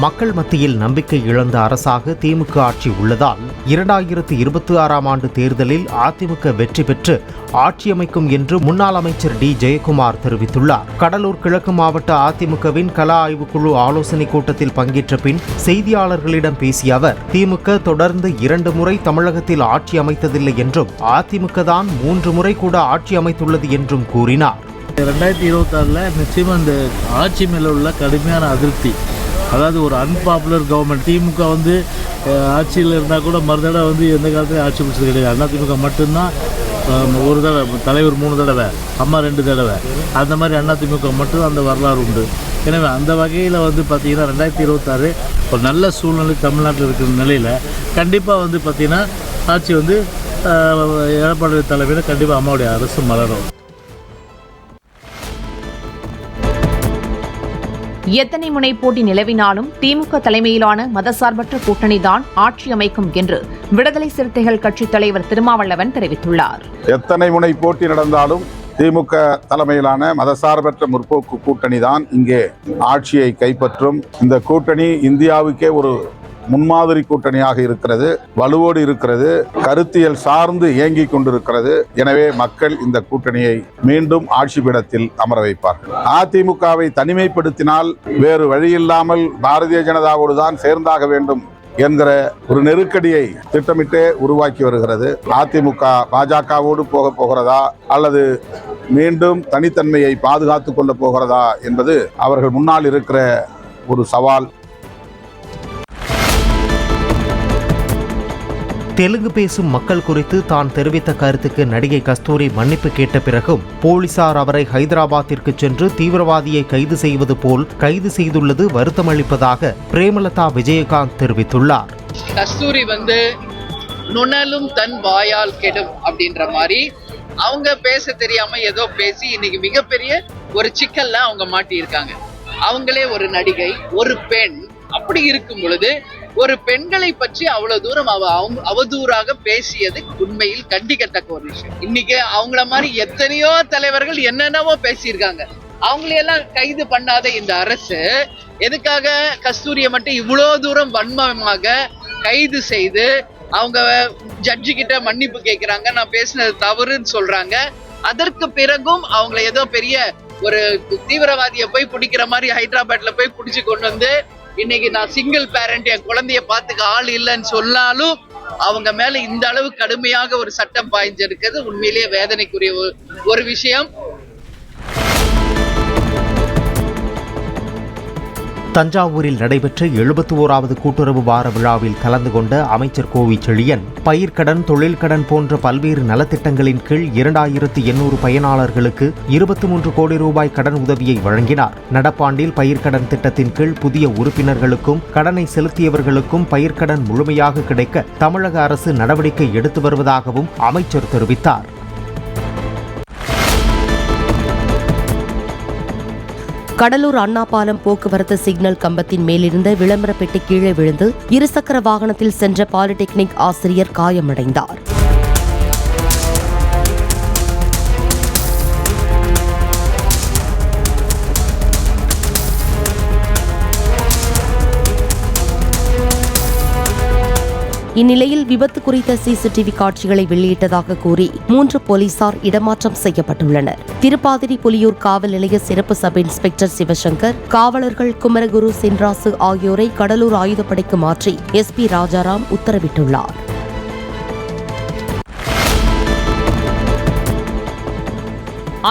மக்கள் மத்தியில் நம்பிக்கை இழந்த அரசாக திமுக ஆட்சி உள்ளதால் 2026ஆம் ஆண்டு தேர்தலில் அதிமுக வெற்றி பெற்று ஆட்சி அமைக்கும் என்று முன்னாள் அமைச்சர் டி ஜெயக்குமார் தெரிவித்துள்ளார். கடலூர் கிழக்கு மாவட்ட அதிமுகவின் கள ஆய்வுக்குழு ஆலோசனைக் கூட்டத்தில் பங்கேற்ற பின் செய்தியாளர்களிடம் பேசிய அவர், திமுக தொடர்ந்து 2 முறை தமிழகத்தில் ஆட்சி அமைத்ததில்லை என்றும் அதிமுக தான் 3 முறை கூட ஆட்சி அமைத்துள்ளது என்றும் கூறினார். 2026 நிச்சயமாக இந்த ஆட்சி மேலே உள்ள கடுமையான அதிருப்தி, அதாவது ஒரு அன்பாப்புலர் கவர்மெண்ட். திமுக ஆட்சியில் இருந்தால் கூட மறுதடவை எந்த காலத்துலையும் ஆட்சி பிடிச்சது கிடையாது. அதிமுக மட்டும்தான் ஒரு தடவை, தலைவர் 3 தடவை, அம்மா 2 தடவை, அந்த மாதிரி அதிமுக மட்டும் அந்த வரலாறு உண்டு. எனவே அந்த வகையில் பார்த்திங்கன்னா 2026 ஒரு நல்ல சூழ்நிலை தமிழ்நாட்டில் இருக்கிற நிலையில் கண்டிப்பாக பார்த்திங்கன்னா ஆட்சி எடப்பாடி தலைமையில் கண்டிப்பாக அம்மாவுடைய அரசு மலரும். எத்தனை முனை போட்டி நிலவினாலும் திமுக தலைமையிலான மதசார்பற்ற கூட்டணிதான் ஆட்சி அமைக்கும் என்று விடுதலை சிறுத்தைகள் கட்சித் தலைவர் திருமாவளவன் தெரிவித்துள்ளார். எத்தனை முனை போட்டி நடந்தாலும் திமுக தலைமையிலான மதசார்பற்ற முற்போக்கு கூட்டணி தான் இங்கே ஆட்சியை கைப்பற்றும். இந்த கூட்டணி இந்தியாவுக்கே ஒரு முன்மாதிரி கூட்டணியாக இருக்கிறது, வலுவோடு இருக்கிறது, கருத்தியல் சார்ந்து இயங்கிக் கொண்டிருக்கிறது. எனவே மக்கள் இந்த கூட்டணியை மீண்டும் ஆட்சி பீடத்தில் அமர வைப்பார்கள். அதிமுகவை தனிமைப்படுத்தினால் வேறு வழியில்லாமல் பாரதிய ஜனதாவோடு தான் சேர்ந்தாக வேண்டும் என்கிற ஒரு நெருக்கடியை திட்டமிட்டே உருவாக்கி வருகிறது. அதிமுக பாஜகவோடு போகிறதா அல்லது மீண்டும் தனித்தன்மையை பாதுகாத்துக் கொள்ள போகிறதா என்பது அவர்கள் முன்னால் இருக்கிற ஒரு சவால். தெலுங்கு பேசும் மக்கள் குறித்து தான் தெரிவித்த கருத்துக்கு நடிகை கஸ்தூரி மன்னிப்பு கேட்ட பிறகும் போலீசார் அவரை ஹைதராபாத்திற்கு சென்று தீவிரவாதியை கைது செய்வது போல் கைது செய்துள்ளது வருத்தமளிப்பதாக பிரேமலதா விஜயகாந்த் தெரிவித்துள்ளார். கஸ்தூரி நுணலும் தன் வாயால் கெடும் அப்படின்ற மாதிரி அவங்க பேச தெரியாம ஏதோ பேசி இன்னைக்கு மிகப்பெரிய ஒரு சிக்கல்ல அவங்க மாட்டியிருக்காங்க. அவங்களே ஒரு நடிகை, ஒரு பெண். அப்படி இருக்கும் பொழுது ஒரு பெண்களை பற்றி அவ்வளவு தூரம் அவதூறாக பேசியது உண்மையில் கண்டிக்கத்தக்க ஒரு விஷயம். இன்னைக்கு அவங்கள மாதிரி எத்தனையோ தலைவர்கள் என்னென்னவோ பேசியிருக்காங்க. அவங்களையெல்லாம் கைது பண்ணாத இந்த அரசு எதுக்காக கஸ்தூரியை மட்டும் இவ்வளவு தூரம் வன்மமாக கைது செய்து அவங்க ஜட்ஜி கிட்ட மன்னிப்பு கேட்கிறாங்க, நான் பேசினது தவறுன்னு சொல்றாங்க. அதற்கு பிறகும் அவங்களை ஏதோ பெரிய ஒரு தீவிரவாதியை போய் பிடிக்கிற மாதிரி ஹைதராபாத்ல போய் பிடிச்சு கொண்டு இன்னைக்கு நான் சிங்கிள் பேரண்ட், என் குழந்தைய பார்த்துக்க ஆள் இல்லைன்னு சொன்னாலும் அவங்க மேல இந்த அளவு கடுமையாக ஒரு சட்டம் பாய்ஞ்சிருக்கிறது உண்மையிலேயே வேதனைக்குரிய ஒரு விஷயம். தஞ்சாவூரில் நடைபெற்ற 71வது கூட்டுறவு வார விழாவில் கலந்து கொண்ட அமைச்சர் கோவி செழியன் பயிர்க்கடன், தொழில்கடன் போன்ற பல்வேறு நலத்திட்டங்களின் கீழ் 2800 பயனாளர்களுக்கு 23 கோடி ரூபாய் கடன் உதவியை வழங்கினார். நடப்பாண்டில் பயிர்க்கடன் திட்டத்தின் கீழ் புதிய உறுப்பினர்களுக்கும் கடனை செலுத்தியவர்களுக்கும் பயிர்க்கடன் முழுமையாக கிடைக்க தமிழக அரசு நடவடிக்கை எடுத்து வருவதாகவும் அமைச்சர் தெரிவித்தார். கடலூர் அண்ணா பாலம் போக்குவரத்து சிக்னல் கம்பத்தின் மேலிருந்த விளம்பர பெட்டி கீழே விழுந்து இருசக்கர வாகனத்தில் சென்ற பாலிடெக்னிக் ஆசிரியர் காயமடைந்தார். இந்நிலையில் விபத்து குறித்த சிசிடிவி காட்சிகளை வெளியிட்டதாக கூறி 3 போலீசார் இடமாற்றம் செய்யப்பட்டுள்ளனர். திருப்பாதிரி புலியூர் காவல் நிலைய சிறப்பு சப் இன்ஸ்பெக்டர் சிவசங்கர், காவலர்கள் குமரகுரு, சின்ராசு ஆகியோரை கடலூர் ஆயுதப்படைக்கு மாற்றி SP ராஜாராம் உத்தரவிட்டுள்ளார்.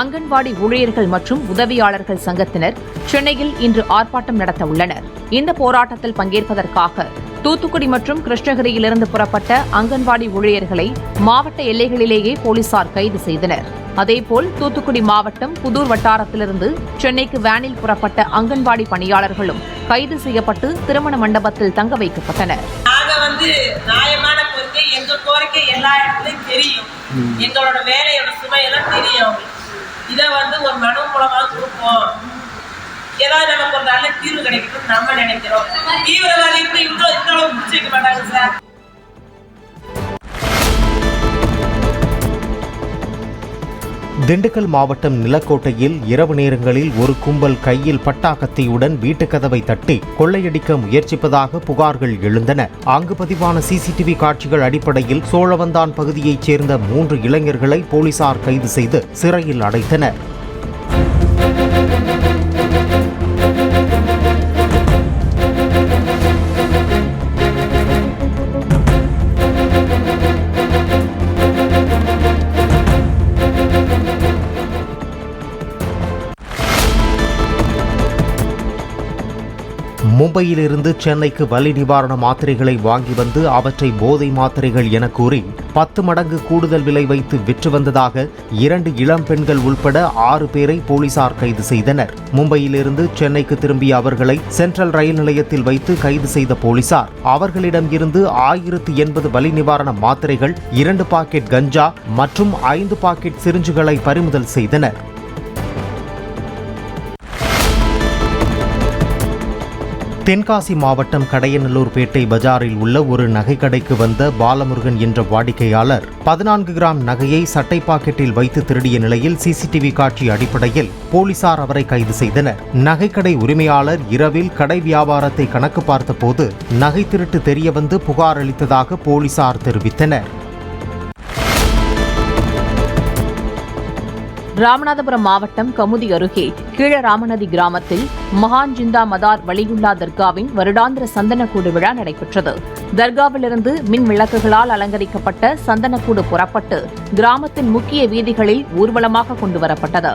அங்கன்வாடி ஊழியர்கள் மற்றும் உதவியாளர்கள் சங்கத்தினர் சென்னையில் இன்று ஆர்ப்பாட்டம் நடத்த உள்ளனர். இந்த போராட்டத்தில் பங்கேற்பதற்காக தூத்துக்குடி மற்றும் கிருஷ்ணகிரியிலிருந்து புறப்பட்ட அங்கன்வாடி ஊழியர்களை மாவட்ட எல்லைகளிலேயே போலீசார் கைது செய்தனர். அதேபோல் தூத்துக்குடி மாவட்டம் புதூர் வட்டாரத்திலிருந்து சென்னைக்கு வேனில் புறப்பட்ட அங்கன்வாடி பணியாளர்களும் கைது செய்யப்பட்டு திருமண மண்டபத்தில் தங்க வைக்கப்பட்டனர். நியாயமான கோரிக்கை, எங்க கோரிக்கை எல்லா இடத்துலயும் தெரியும், எங்களோட வேலையோட சுமையெல்லாம் தெரியும். இதை ஒரு மனு மூலமா கொடுப்போம், ஏதாவது நமக்கு ஒரு நல்ல தீர்வு கிடைக்கணும் நம்ம நினைக்கிறோம். தீவிரவாதி இவ்வளவு பிடிச்சிக்க மாட்டாங்க சார். திண்டுக்கல் மாவட்டம் நிலக்கோட்டையில் இரவு நேரங்களில் ஒரு கும்பல் கையில் பட்டாக்கத்தியுடன் வீட்டு கதவை தட்டி கொள்ளையடிக்க முயற்சிப்பதாக புகார்கள் எழுந்தன. அங்கு பதிவான சிசிடிவி காட்சிகள் அடிப்படையில் சோழவந்தான் பகுதியைச் சேர்ந்த 3 இளைஞர்களை போலீசார் கைது செய்து சிறையில் அடைத்தனர். மும்பையிலிருந்து சென்னைக்கு வலி நிவாரண மாத்திரைகளை வாங்கி வந்து அவற்றை போதை மாத்திரைகள் என கூறி 10 மடங்கு கூடுதல் விலை வைத்து விற்று வந்ததாக 2 இளம் பெண்கள் உள்பட 6 பேரை போலீசார் கைது செய்தனர். மும்பையிலிருந்து சென்னைக்கு திரும்பிய அவர்களை சென்ட்ரல் ரயில் நிலையத்தில் வைத்து கைது செய்த போலீசார் அவர்களிடம் இருந்து 1080 வலி நிவாரண மாத்திரைகள், 2 பாக்கெட் கஞ்சா மற்றும் 5 பாக்கெட் சிரிஞ்சுகளை பறிமுதல் செய்தனர். தென்காசி மாவட்டம் கடையநல்லூர்பேட்டை பஜாரில் உள்ள ஒரு நகைக்கடைக்கு வந்த பாலமுருகன் என்ற வாடிக்கையாளர் 14 கிராம் நகையை சட்டை பாக்கெட்டில் வைத்து திருடிய நிலையில் சிசிடிவி காட்சி அடிப்படையில் போலீசார் அவரை கைது செய்தனர். நகைக்கடை உரிமையாளர் இரவில் கடை வியாபாரத்தை கணக்கு பார்த்தபோது நகை திருட்டு தெரியவந்து புகார் அளித்ததாக போலீசார் தெரிவித்தனர். ராமநாதபுரம் மாவட்டம் கமுதி அருகே கீழராமநதி கிராமத்தில் மகான் ஜிந்தா மதார் வலியுல்லா தர்காவின் வருடாந்திர சந்தனக்கூடு விழா நடைபெற்றது. தர்காவிலிருந்து மின் விளக்குகளால் அலங்கரிக்கப்பட்ட சந்தனக்கூடு புறப்பட்டு கிராமத்தின் முக்கிய வீதிகளில் ஊர்வலமாக கொண்டுவரப்பட்டது.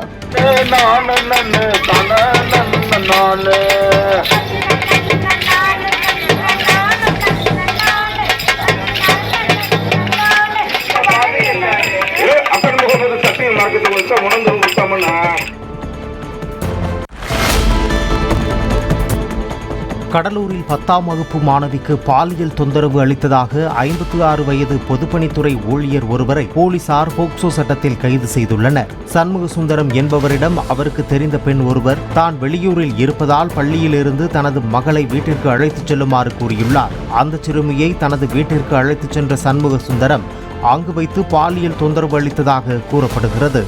கடலூரில் 10ஆம் வகுப்பு மாணவிக்கு பாலியல் தொந்தரவு அளித்ததாக 56 வயது பொதுப்பணித்துறை ஊழியர் ஒருவரை போலீசார் போக்சோ சட்டத்தில் கைது செய்துள்ளனர். சண்முக சுந்தரம் என்பவரிடம் அவருக்கு தெரிந்த பெண் ஒருவர் தான் வெளியூரில் இருப்பதால் பள்ளியிலிருந்து தனது மகளை வீட்டிற்கு அழைத்துச் செல்லுமாறு கூறியுள்ளார். அந்த சிறுமியை தனது வீட்டிற்கு அழைத்துச் சென்ற சண்முக சுந்தரம் அங்கு வைத்து பாலியல் தொந்தரவு அளித்ததாக கூறப்படுகிறது.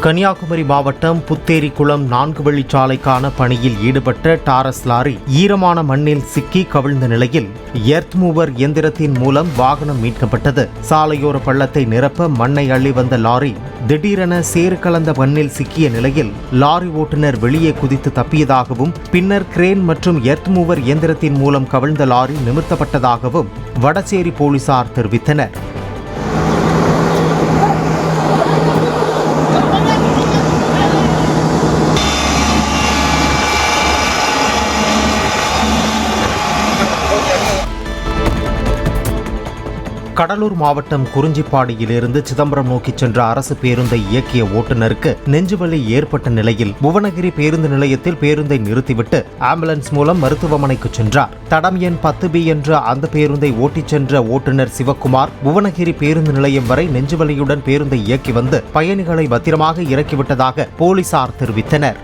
கன்னியாகுமரி மாவட்டம் புத்தேரிக்குளம் 4 வழிச்சாலைக்கான பணியில் ஈடுபட்ட டாரஸ் லாரி ஈரமான மண்ணில் சிக்கி கவிழ்ந்த நிலையில் எர்த் மூவர் எந்திரத்தின் மூலம் வாகனம் மீட்கப்பட்டது. சாலையோர பள்ளத்தை நிரப்ப மண்ணை அள்ளி வந்த லாரி திடீரென சேறு கலந்த மண்ணில் சிக்கிய நிலையில் லாரி ஓட்டுநர் வெளியே குதித்து தப்பியதாகவும் பின்னர் கிரேன் மற்றும் எர்த் மூவர் இயந்திரத்தின் மூலம் கவிழ்ந்த லாரி நிமிர்த்தப்பட்டதாகவும் வடசேரி போலீசார் தெரிவித்தனர். கடலூர் மாவட்டம் குறிஞ்சிப்பாடியிலிருந்து சிதம்பரம் நோக்கி சென்ற அரசு பேருந்தை இயக்கிய ஓட்டுநருக்கு நெஞ்சுவலி ஏற்பட்ட நிலையில் புவனகிரி பேருந்து நிலையத்தில் பேருந்தை நிறுத்திவிட்டு ஆம்புலன்ஸ் மூலம் மருத்துவமனைக்கு சென்றார். தடம் எண் 10B என்ற அந்த பேருந்தை ஓட்டிச் சென்ற ஓட்டுநர் சிவக்குமார் புவனகிரி பேருந்து நிலையம் வரை நெஞ்சுவலியுடன் பேருந்தை இயக்கி வந்து பயணிகளை பத்திரமாக இறக்கிவிட்டதாக போலீசார் தெரிவித்தனர்.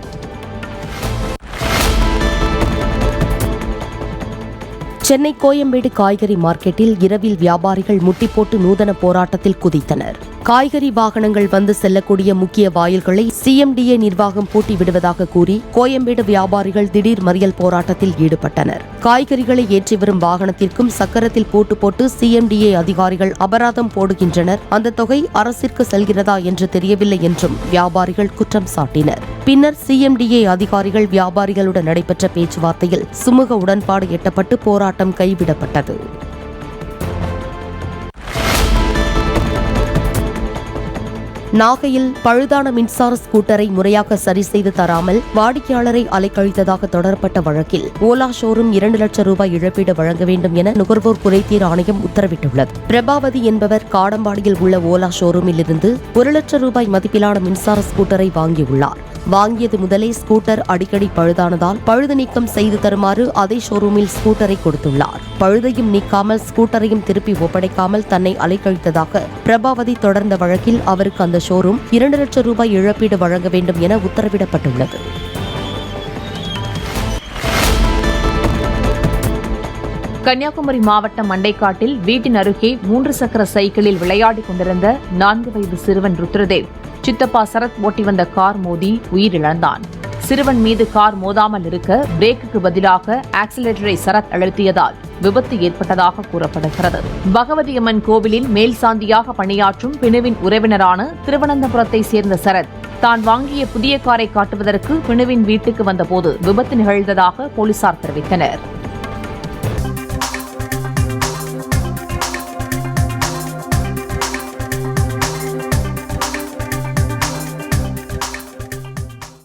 சென்னை கோயம்பேடு காய்கறி மார்க்கெட்டில் இரவில் வியாபாரிகள் முட்டி போட்டு நூதன போராட்டத்தில் குதித்தனர். காய்கறி வாகனங்கள் வந்து செல்லக்கூடிய முக்கிய வாயில்களை CMDA நிர்வாகம் பூட்டி விடுவதாக கூறி கோயம்பேடு வியாபாரிகள் திடீர் மறியல் போராட்டத்தில் ஈடுபட்டனர். காய்கறிகளை ஏற்றி வரும் வாகனத்திற்கும் சக்கரத்தில் பூட்டு போட்டு CMDA அதிகாரிகள் அபராதம் போடுகின்றனர். அந்த தொகை அரசிற்கு செல்கிறதா என்று தெரியவில்லை என்றும் வியாபாரிகள் குற்றம் சாட்டினர். பின்னர் CMDA அதிகாரிகள் வியாபாரிகளுடன் நடைபெற்ற பேச்சுவார்த்தையில் சுமூக உடன்பாடு எட்டப்பட்டு போராட்டம் கைவிடப்பட்டது. நாகையில் பழுதான மின்சார ஸ்கூட்டரை முறையாக சரி செய்து தராமல் வாடிக்கையாளரை அலைக்கழித்ததாக தொடரப்பட்ட வழக்கில் ஓலா ஷோரூம் 2 லட்சம் ரூபாய் இழப்பீடு வழங்க வேண்டும் என நுகர்வோர் குறைதீர் ஆணையம் உத்தரவிட்டுள்ளது. பிரபாவதி என்பவர் காடம்பாடியில் உள்ள ஓலா ஷோரூமில் இருந்து 1 லட்சம் ரூபாய் மதிப்பிலான மின்சார ஸ்கூட்டரை வாங்கியுள்ளார். வாங்கியது முதலே ஸ்கூட்டர் அடிக்கடி பழுதானதால் பழுது நீக்கம் செய்து தருமாறு அதே ஷோரூமில் ஸ்கூட்டரை கொடுத்துள்ளார். பழுதையும் நீக்காமல் ஸ்கூட்டரையும் திருப்பி ஒப்படைக்காமல் தன்னை அலைக்கழித்ததாக பிரபாவதி தொடர்ந்த வழக்கில் அவருக்கு அந்த ஷோரூம் 2 லட்சம் ரூபாய் இழப்பீடு வழங்க வேண்டும் என உத்தரவிடப்பட்டுள்ளது. கன்னியாகுமரி மாவட்டம் மண்டைக்காட்டில் வீட்டின் அருகே 3 சக்கர சைக்கிளில் விளையாடிக் கொண்டிருந்த 4 வயது சிறுவன் ருத்ரதேவ் சித்தப்பா சரத் ஓட்டி வந்த கார் மோதி உயிரிழந்தான். சிறுவன் மீது கார் மோதாமல் இருக்க பிரேக்குக்கு பதிலாக ஆக்சிலேட்டரை சரத் அழுத்தியதால் விபத்து ஏற்பட்டதாக கூறப்படுகிறது. பகவதியம்மன் கோவிலில் மேல் சாந்தியாக பணியாற்றும் பினுவின் உறவினரான திருவனந்தபுரத்தை சேர்ந்த சரத் தான் வாங்கிய புதிய காரை காட்டுவதற்கு பினுவின் வீட்டுக்கு வந்தபோது விபத்து நிகழ்ந்ததாக போலீசார் தெரிவித்தனர்.